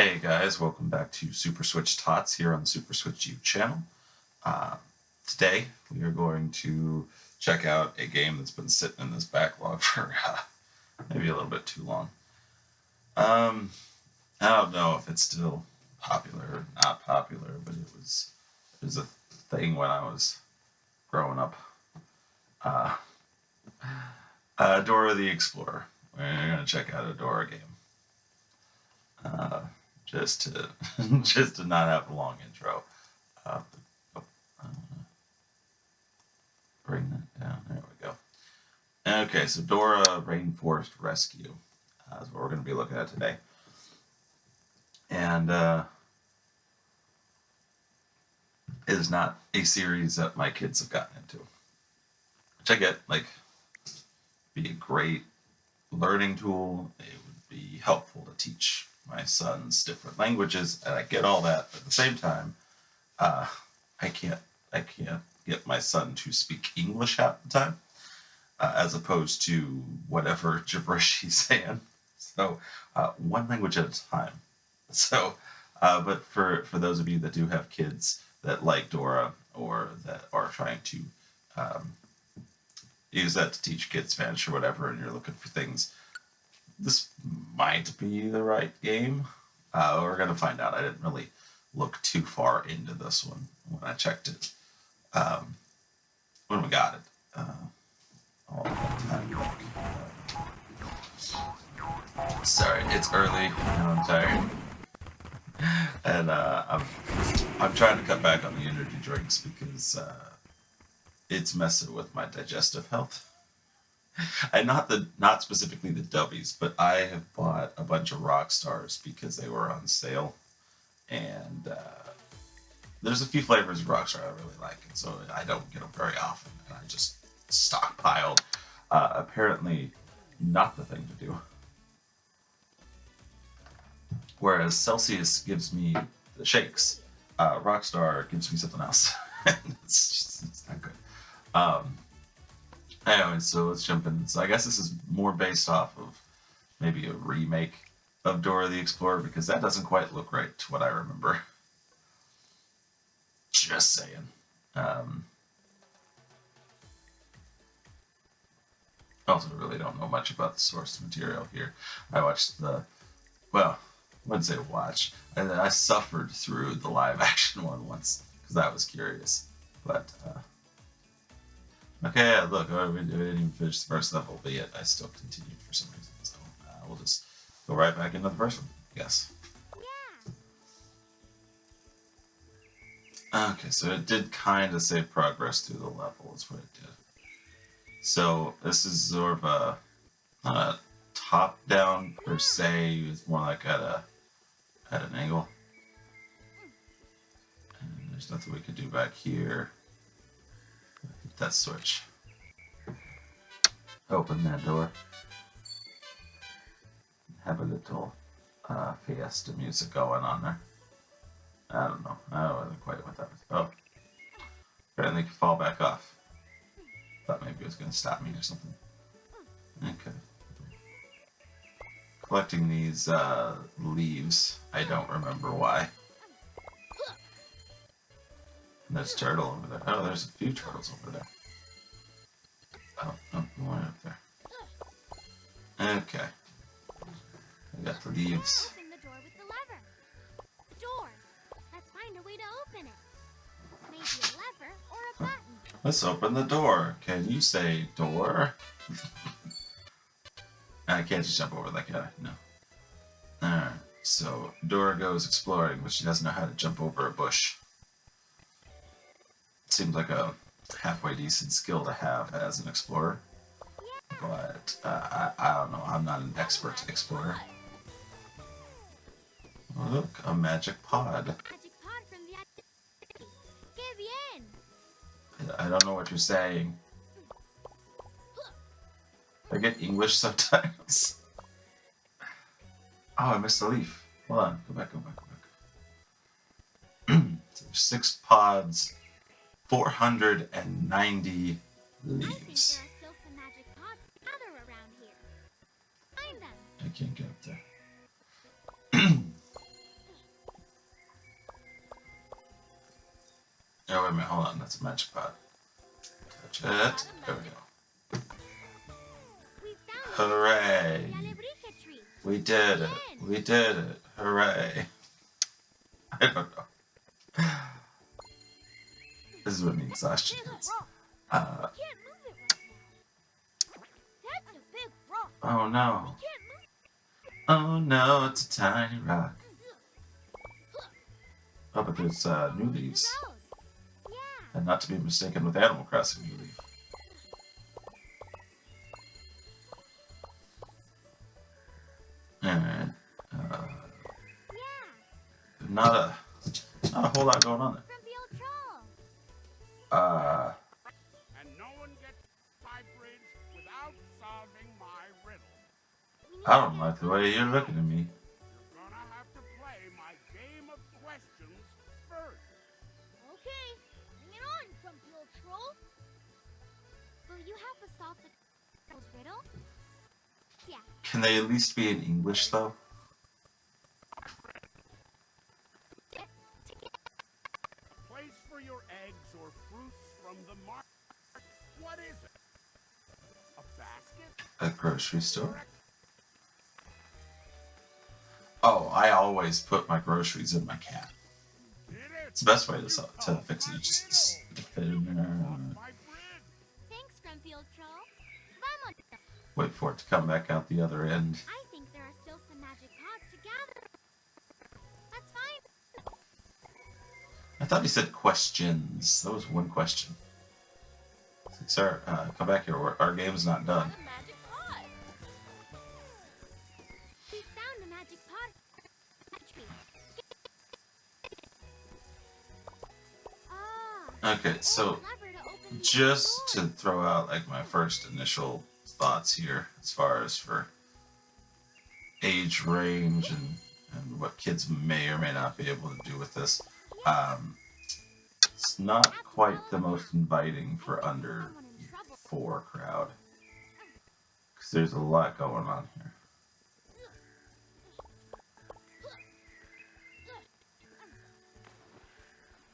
Hey guys, welcome back to Super Switch TOTS here on the Super Switch U channel. Uh, Today we are going to check out a game that's been sitting in this backlog for maybe a little bit too long. I don't know if it's still popular or not popular, but it was a thing when I was growing up. Dora the Explorer. We're going to check out a Dora game. Just to just to not have a long intro. Bring that down. There we go. Okay, so Dora Rainforest Rescue is what we're going to be looking at today. And it is not a series that my kids have gotten into. Which I get, like, be a great learning tool. It would be helpful to teach my sons different languages, and I get all that. But at the same time, I can't get my son to speak English half the time, as opposed to whatever gibberish he's saying. So one language at a time. So, but for those of you that do have kids that like Dora or that are trying to use that to teach kids Spanish or whatever, and you're looking for things, this might be the right game. We're going to find out. I didn't really look too far into this one when I checked it. When we got it. All that time back. Sorry, it's early and I'm tired. And I'm trying to cut back on the energy drinks because it's messing with my digestive health. And not specifically the Dubbies, but I have bought a bunch of rock stars because they were on sale, and there's a few flavors of rock star I really like, and so I don't get them very often, and I just stockpiled. Apparently, not the thing to do. Whereas Celsius gives me the shakes, Rockstar gives me something else. it's not good. Anyway, so let's jump in. So I guess this is more based off of maybe a remake of Dora the Explorer, because that doesn't quite look right to what I remember. Just saying. Also, really don't know much about the source material here. I watched I wouldn't say watch. I suffered through the live action one once because I was curious. But okay, yeah, look, we didn't even finish the first level, but yet I still continued for some reason. So we'll just go right back into the first one, I guess. Okay, so it did kind of save progress through the level, is what it did. So this is sort of a not a top-down per se. It's more like at an angle. And there's nothing we could do back here. Hit that switch. Open that door. Have a little fiesta music going on there. I don't know. I don't know quite what that was. Oh. Apparently it can fall back off. Thought maybe it was going to stop me or something. Okay. Collecting these leaves. I don't remember why. And there's a turtle over there. Oh, there's a few turtles over there. Oh, one up there. Okay. I got the leaves. Open the door with the lever. Door. Let's find a way to open it. Maybe a lever or a button. Let's open the door. Can you say door? I can't just jump over that, can I? No. Alright, so Dora goes exploring, but she doesn't know how to jump over a bush. Seems like a halfway decent skill to have as an explorer. But I don't know, I'm not an expert explorer. Oh, look, a magic pod. Magic pod from the Give in. I don't know what you're saying. I get English sometimes. Oh, I missed a leaf. Hold on, go back. So there's 6 pods, 490 leaves. I think there are still some magic pods other around here. Find them. I can't get up there. Oh, wait a minute, hold on. That's a magic pot. Touch it. There we go. We found Hooray! the alebrije tree. We did it. We did it. Hooray. I don't know. This is what the exhaustion is. We can't move it right now. That's a big rock. Oh no. We can't move Oh no, it's a tiny rock. Oh, but there's new leaves. the road. Yeah. And not to be mistaken with Animal Crossing new leaf. Alright. Yeah. Not a whole lot going on there. Grumpy old troll. And no one gets my bridge without solving my riddle. We need I to don't get like the way you're looking at me. You're gonna have to play my game of questions first. Okay. Bring it on, grumpy old troll. Will you help us solve the troll's riddle? Yeah. Can they at least be in English though? Place for your eggs or fruits from the market. What is it? A basket? A grocery store? Correct. Oh, I always put my groceries in my cat. Did it? It's the best way to fix it. You just fit it in there On and my bridge. Thanks, grumpy old troll. Vamos. wait for it to come back out the other end. I think there are still some magic pods to gather. That's fine. I thought he said questions. That was one question. It's like, sir, come back here. Our game's not done. A magic pod. We found a magic pod. Ah. Okay, so lever to open the just door. to throw out like my first initial thoughts here as far as for age range and what kids may or may not be able to do with this. It's not quite the most inviting for under Someone in trouble. 4 crowd because there's a lot going on here.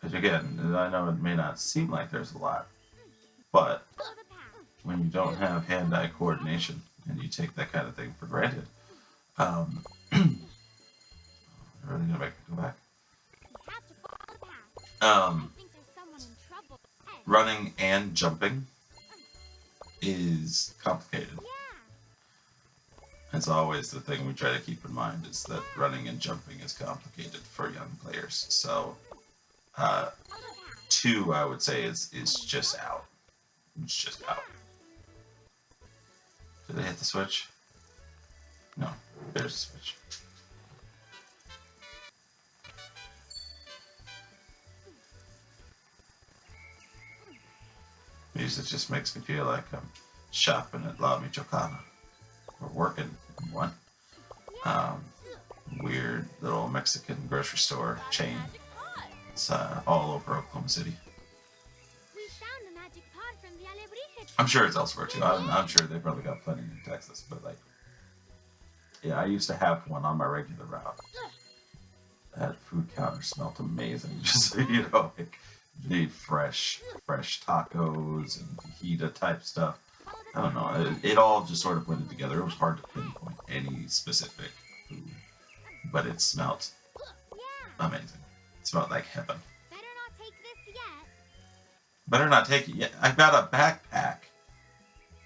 But again, I know it may not seem like there's a lot, but Follow the path. when you don't have hand-eye coordination and you take that kind of thing for granted, I'm really gonna make it go back. We have to follow the path. Um, I think there's someone in trouble. Hey. running and jumping is complicated. Yeah. It's always the thing we try to keep in mind is that running and jumping is complicated for young players. So, Follow the path. 2 I would say is just out. It's just out. Did they hit the switch? No, there's the switch. Music just makes me feel like I'm shopping at La Michoacana or working in one. Weird little Mexican grocery store chain. Magic pod. It's all over Oklahoma City. We found a magic pod from the alebrije tree. I'm sure it's elsewhere too. I'm sure they probably got plenty in Texas, but like, yeah, I used to have one on my regular route. That food counter smelled amazing. Just so you know, like the fresh tacos and fajita type stuff. I don't know. It all just sort of blended together. It was hard to pinpoint any specific food, but it smelled Yeah. amazing. It smelled like heaven. Better not take this yet. Better not take it yet. I've got a backpack.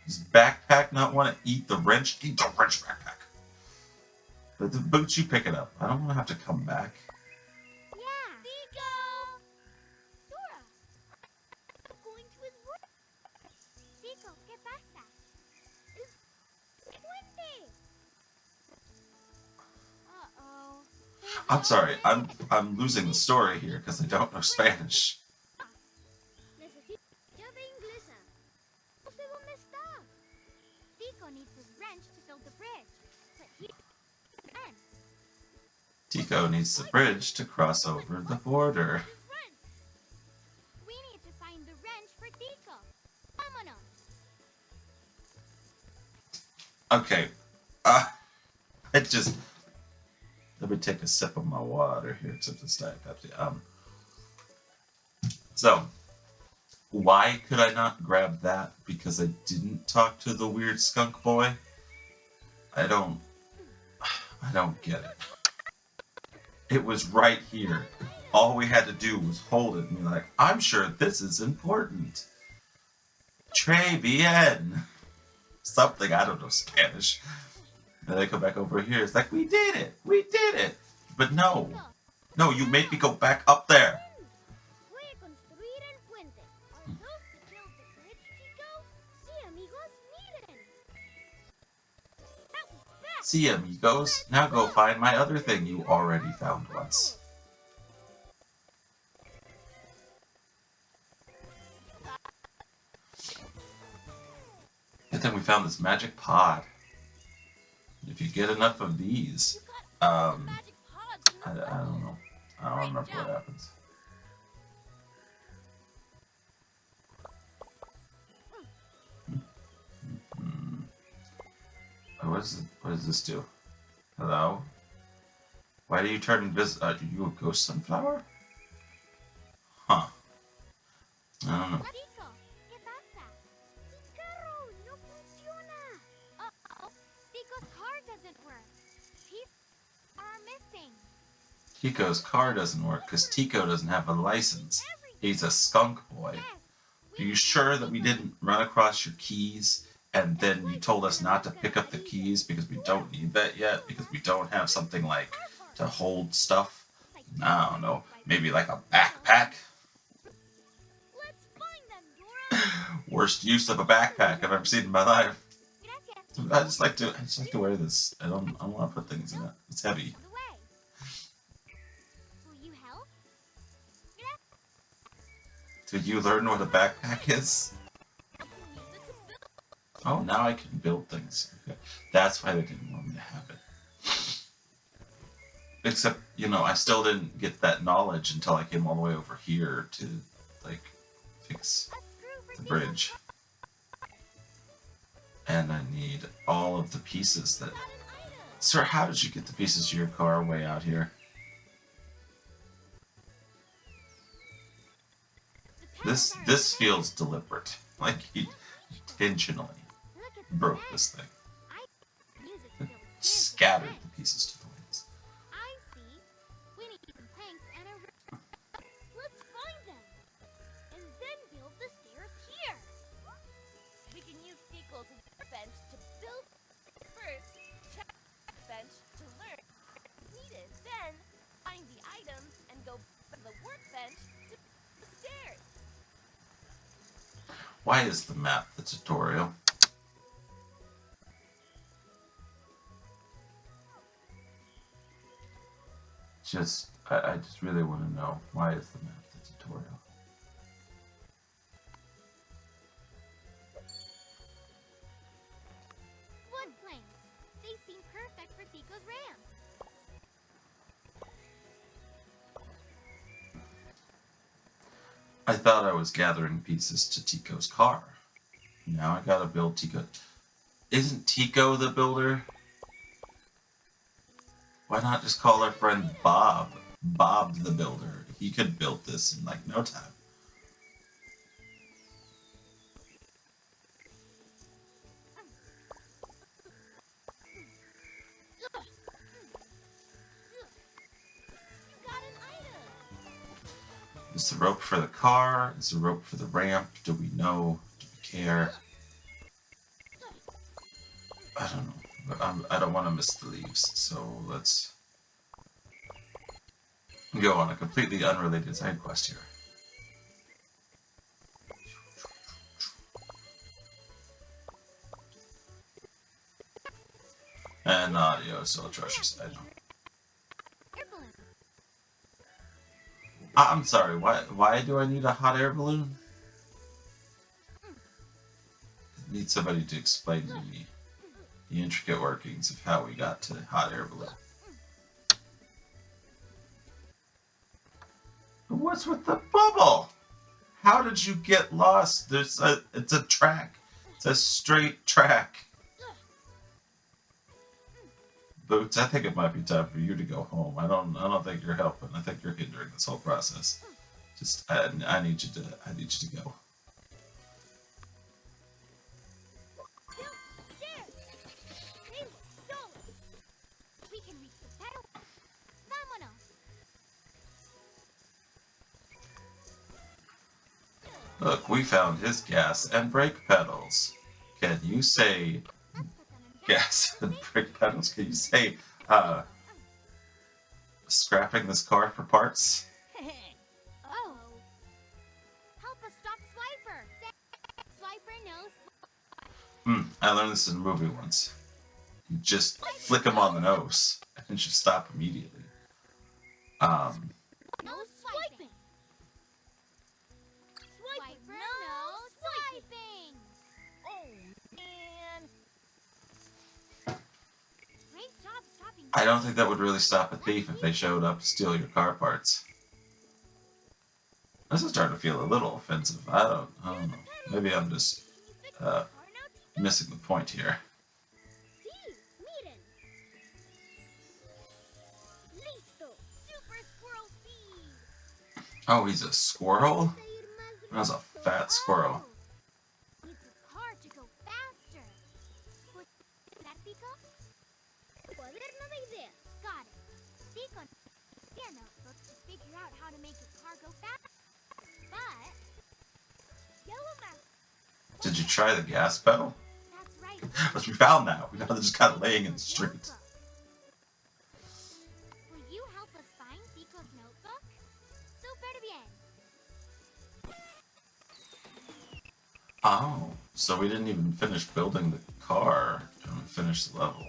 Does backpack not want to eat the wrench? Eat the wrench, backpack. But the boots, you pick it up. I don't want to have to come back. Yeah. Tico. Dora. I'm going to his work. Tico, ¿qué pasa? Duende. Uh-oh. I'm sorry. I'm losing the story here because I don't know Spanish. Necesito llave inglesa. No sé dónde está. Tico needs his wrench to build the bridge. But he can't. Tico needs the bridge to cross over the border. His wrench. We need to find the wrench for Tico. Vámonos. Okay. Let me take a sip of my water here, except it's Diet Pepsi. So, why could I not grab that? Because I didn't talk to the weird skunk boy? I don't get it. It was right here. All we had to do was hold it and be like, I'm sure this is important. Très bien. Something, I don't know, Spanish. And they come back over here. It's like, we did it. We did it. But no. No, you made me go back up there. Voy a construir el puente. Are those to build the bridge, Tico? Sí, amigos, miren. That was fast. See, amigos. Now go find my other thing you already found once. And then we found this magic pod. If you get enough of these, Magic pods in I the don't know. I don't remember what happens. What does this do? Hello? Why do you turn invisible? Are you a ghost sunflower? Huh. I don't know. Tico, ¿qué pasa? Mi carro no funciona. Uh-oh. Tico's car doesn't work. He's are missing. Tico's car doesn't work because Tico doesn't have a license. He's a skunk boy. Yes. Are you sure that we didn't run across your keys and then you told us not to pick up the keys because we don't need that yet? Because we don't have something like to hold stuff? I don't know. Maybe like a backpack? Let's find them, Dora. Worst use of a backpack I've ever seen in my life. Gracias. I just like to wear this. I don't want to put things in it. It's heavy. The way. Will you help? Did you learn what a backpack is? Oh, now I can build things. Okay. That's why they didn't want me to have it. Except, you know, I still didn't get that knowledge until I came all the way over here to, like, fix A screw for the bridge. And I need all of the pieces that... Sir, how did you get the pieces of your car way out here? This feels deliberate. Like he intentionally broke this thing. Scattered the pieces to the winds. I see. We need some planks and a rope. Let's find them. And then build the stairs here. We can use Tico's workbench to build first, check the bench to learn what's needed. Then find the items and go to the workbench to build the stairs. Why is the map the tutorial? I just really want to know, why is the map the tutorial? Wood planks. They seem perfect for Tico's ramp. I thought I was gathering pieces to Tico's car. Now I gotta build Tico. Isn't Tico the builder? Why not just call our friend Bob? Bob the builder. He could build this in like no time. You got an item. Is the rope for the car? Is the rope for the ramp? Do we know? Do we care? I don't know. But I don't want to miss the leaves, so let's go on a completely unrelated side quest here. And audio is so atrocious. I know. Air balloon. I'm sorry. Why do I need a hot air balloon? I need somebody to explain to me the intricate workings of how we got to hot air balloon. What's with the bubble? How did you get lost? It's a track. It's a straight track. Boots, I think it might be time for you to go home. I don't think you're helping. I think you're hindering this whole process. Just I need you to go. There! They look solid. We can reach the pedal. Vámonos! Look, we found his gas and brake pedals. Can you say Let's put them in gas and brake pedals? Can you say scrapping this car for parts? Oh. Help us stop Swiper. Swiper knows. I learned this in a movie once. You just flick him on the nose and should stop immediately. No swiping. Swiper no swiping. Oh, man. Great job stopping. I don't think that would really stop a thief if they showed up to steal your car parts. This is starting to feel a little offensive. I don't know. Maybe I'm just missing the point here. Sí, miren. Listo. Super squirrel speed. Oh, he's a squirrel? That's a fat squirrel. Needs his car to go faster. Pues, ¿that Tico? Cuaderno de ideas. Got it. Tico needs a notebook to figure out how to make his car go fast. But Yellow Mask. Did you try the gas pedal? That's right. Which we found now. We found it just kind of laying in the street. Will you help us find Tico's notebook? Super bien. Oh, so we didn't even finish building the car and we finished the level.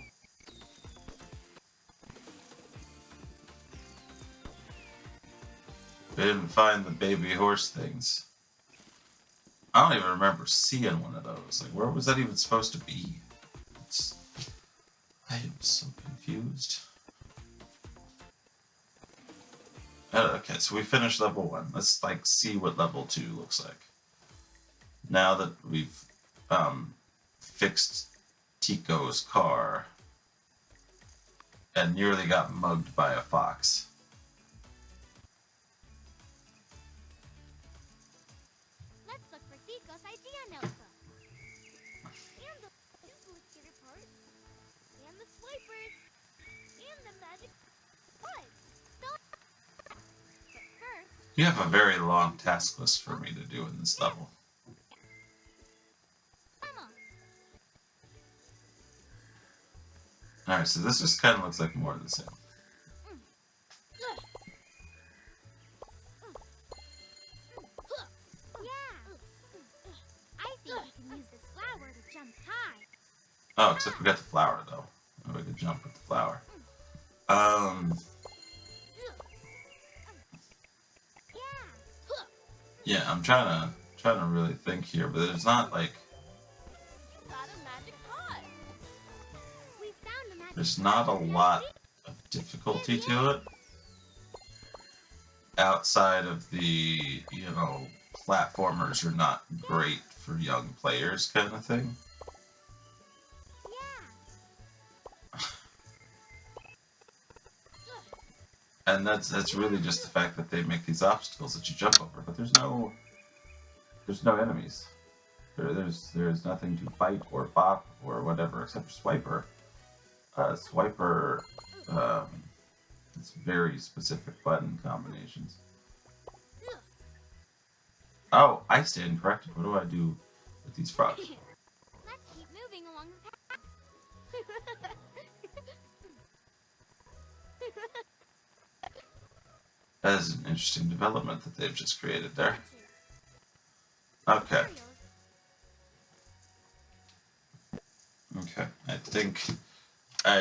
We didn't find the baby horse things. I don't even remember seeing one of those. Like, where was that even supposed to be? I am so confused. Okay, so we finished level 1. Let's like see what level 2 looks like. Now that we've fixed Tico's car and nearly got mugged by a fox. Let's look for Tico's idea notebook. And the duplicator parts. And the swipers. And the magic buds. But first, You have a very long task list for me to do in this level. vamos. Alright, so this just kind of looks like more of the same. Yeah. I think we can use this flower to jump high. Oh, except we got the flower though. Oh, we could jump with the flower. Yeah. Yeah, I'm trying to really think here, but it's not like You got a magic pod. We found a magic there's not a lot of difficulty to it outside of the, platformers are not great for young players kind of thing. Yeah. And that's really just the fact that they make these obstacles that you jump over, but there's no enemies. There's nothing to fight or bop or whatever except for Swiper. Swiper, it's very specific button combinations. Oh, I stand corrected. What do I do with these frogs? Let's keep moving along the path. That is an interesting development that they've just created there. Okay. Okay. I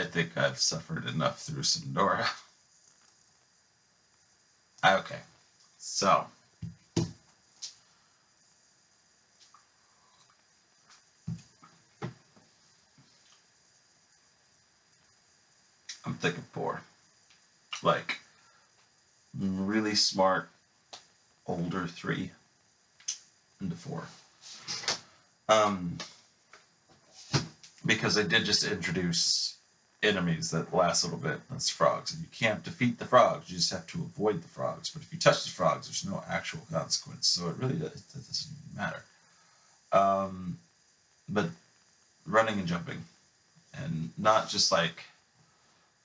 think I've suffered enough through some Dora. Okay. So. I'm thinking 4. Like, really smart, older 3 into 4. Because they did just introduce enemies that last a little bit. That's frogs, and you can't defeat the frogs. You just have to avoid the frogs. But if you touch the frogs, there's no actual consequence. So it really it doesn't matter. But running and jumping, and not just like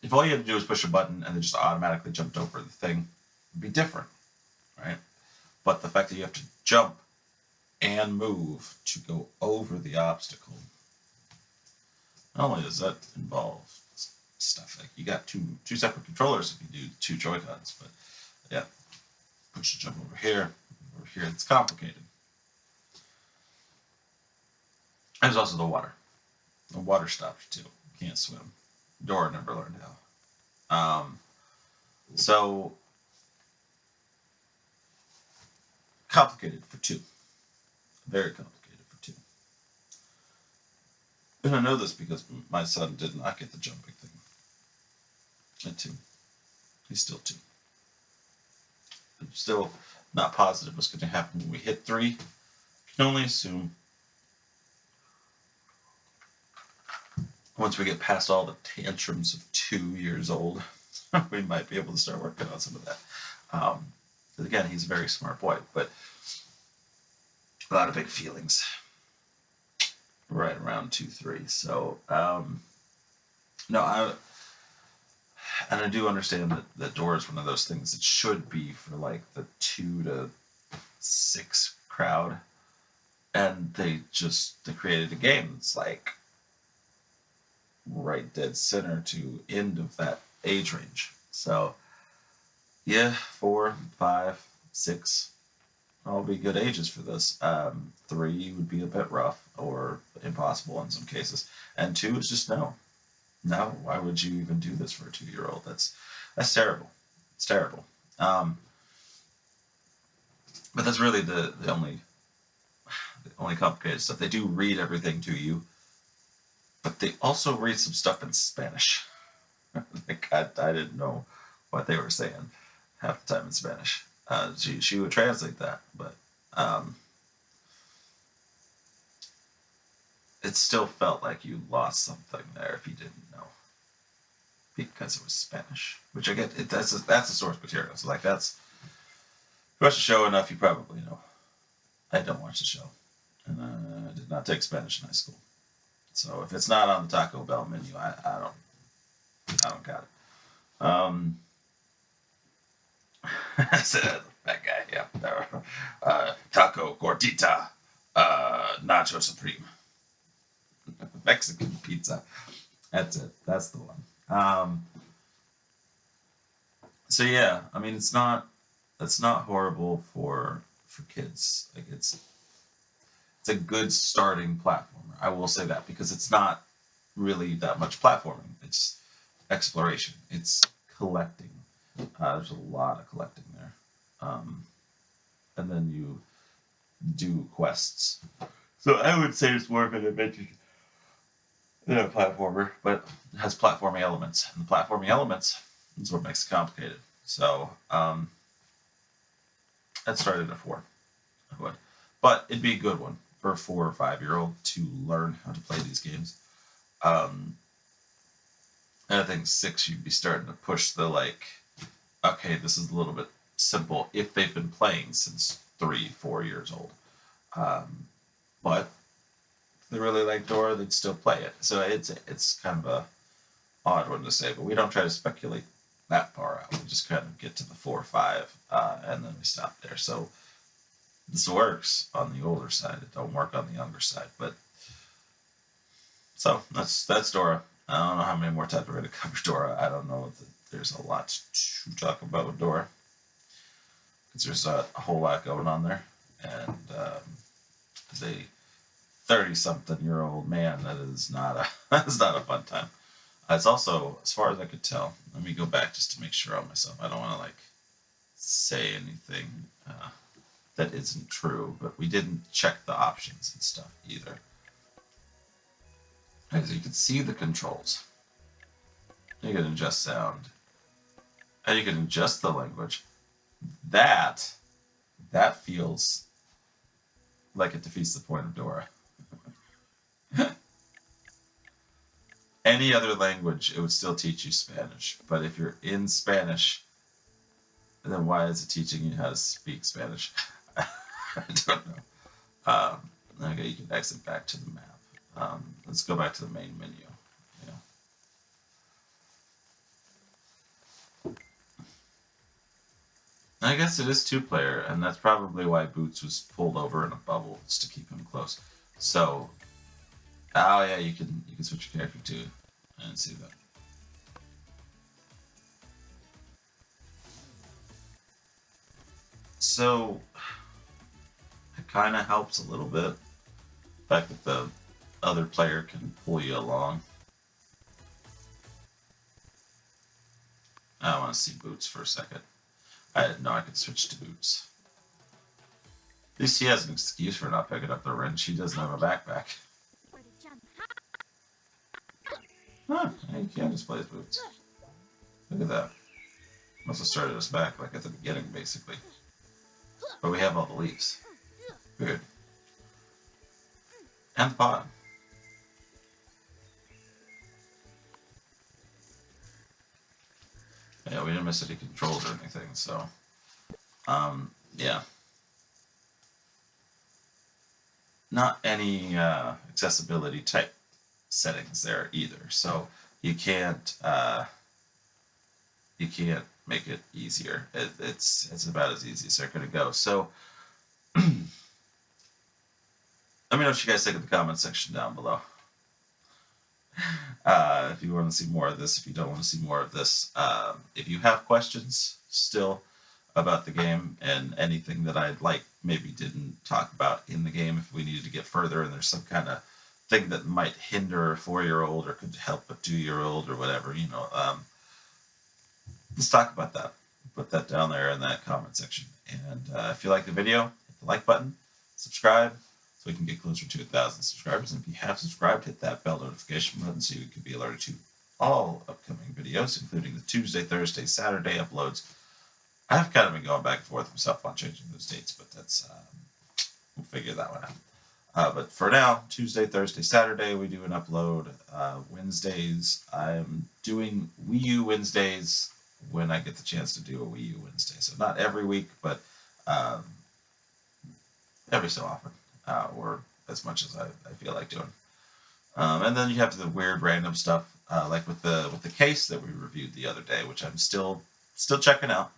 if all you had to do was push a button and it just automatically jumped over the thing, it'd be different, right? But the fact that you have to jump and move to go over the obstacle, not only does that involve stuff like you got two separate controllers if you do 2 Joy-Cons, but yeah, push the jump over here, it's complicated. There's also the water. The water stops you too. You can't swim. Dora never learned how. So complicated for 2. Very complicated for 2. And I know this because my son did not get the jumping thing at 2. He's still 2. I'm still not positive what's going to happen when we hit 3. Can only assume once we get past all the tantrums of 2 years old, we might be able to start working on some of that. Because again, he's a very smart boy, but a lot of big feelings right around 2, 3. So, no, I do understand that Dora is one of those things that should be for like the 2 to 6 crowd, and they created a game that's like right dead center to end of that age range. So yeah, 4, 5, 6, all be good ages for this. 3 would be a bit rough or impossible in some cases, and 2 is just no. Why would you even do this for a 2-year-old? That's terrible. It's terrible. But that's really the only complicated stuff. They do read everything to you, but they also read some stuff in Spanish. Like I didn't know what they were saying half the time in Spanish. She would translate that, but it still felt like you lost something there if you didn't know, because it was Spanish. Which I get. That's the source material. So like that's if you watch the show enough, you probably know. I don't watch the show, and I did not take Spanish in high school. So if it's not on the Taco Bell menu, I don't got it. That guy, yeah. Taco Gordita, Nacho Supreme, Mexican pizza. That's it. That's the one. So yeah, I mean, it's not horrible for kids. Like it's a good starting platformer. I will say that, because it's not really that much platforming. It's exploration. It's collecting. There's a lot of collecting there. And then you do quests. So I would say it's more of an adventure than a platformer, but it has platforming elements. And the platforming elements is what makes it complicated. So I'd start at a 4. I would. But it'd be a good one for a 4 or 5-year-old to learn how to play these games. And I think 6, you'd be starting to push the like, okay, this is a little bit simple if they've been playing since 3, 4 years old. But if they really like Dora, they'd still play it. So it's kind of a odd one to say, but we don't try to speculate that far out. We just kind of get to the 4 or 5, and then we stop there. So this works on the older side. It don't work on the younger side. But so that's Dora. I don't know how many more times we're going to cover Dora. I don't know if there's a lot to talk about with Dora, because there's a whole lot going on there. And as a 30-something-year-old man, that is not a fun time. It's also, as far as I could tell, let me go back just to make sure on myself. I don't want to like say anything that isn't true, but we didn't check the options and stuff either. As you can see the controls. You can adjust sound, and you can adjust the language. That feels like it defeats the point of Dora. any other language, it would still teach you Spanish. But if you're in Spanish, then why is it teaching you how to speak Spanish? I don't know. Okay, you can exit back to the map. Let's go back to the main menu. I guess it is 2-player, and that's probably why Boots was pulled over in a bubble, just to keep him close. So, oh yeah, you can switch your character too. I didn't see that. So, it kind of helps a little bit. The fact that the other player can pull you along. I want to see Boots for a second. I didn't know I could switch to Boots. At least he has an excuse for not picking up the wrench. He doesn't have a backpack. Huh, you can just play as Boots. Look at that. Must have started us back like at the beginning, basically. But we have all the leaves. Weird. And the pot. Yeah, we didn't miss any controls or anything, so... yeah. Not any accessibility type settings there either, so you can't make it easier. It's about as easy as they're gonna go. So let me know what you guys think in the comment section down below. If you want to see more of this, if you don't want to see more of this, if you have questions still about the game and anything that I maybe didn't talk about in the game, if we needed to get further and there's some kind of thing that might hinder a 4-year-old or could help a 2-year-old or whatever, let's talk about that. Put that down there in that comment section. And if you like the video, hit the like button, subscribe, so we can get closer to 1,000 subscribers. And if you have subscribed, hit that bell notification button so you can be alerted to all upcoming videos, including the Tuesday, Thursday, Saturday uploads. I've kind of been going back and forth myself on changing those dates, but that's we'll figure that one out. But for now, Tuesday, Thursday, Saturday, we do an upload. Wednesdays, I'm doing Wii U Wednesdays when I get the chance to do a Wii U Wednesday. So not every week, but every so often, or as much as I feel like doing. And then you have the weird random stuff, like with the case that we reviewed the other day, which I'm still checking out.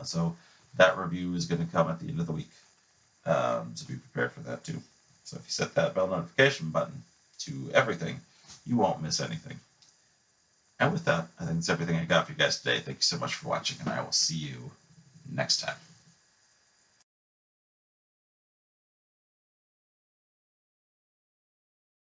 So that review is going to come at the end of the week. So be prepared for that too. So if you set that bell notification button to everything, you won't miss anything. And with that, I think that's everything I got for you guys today. Thank you so much for watching, and I will see you next time.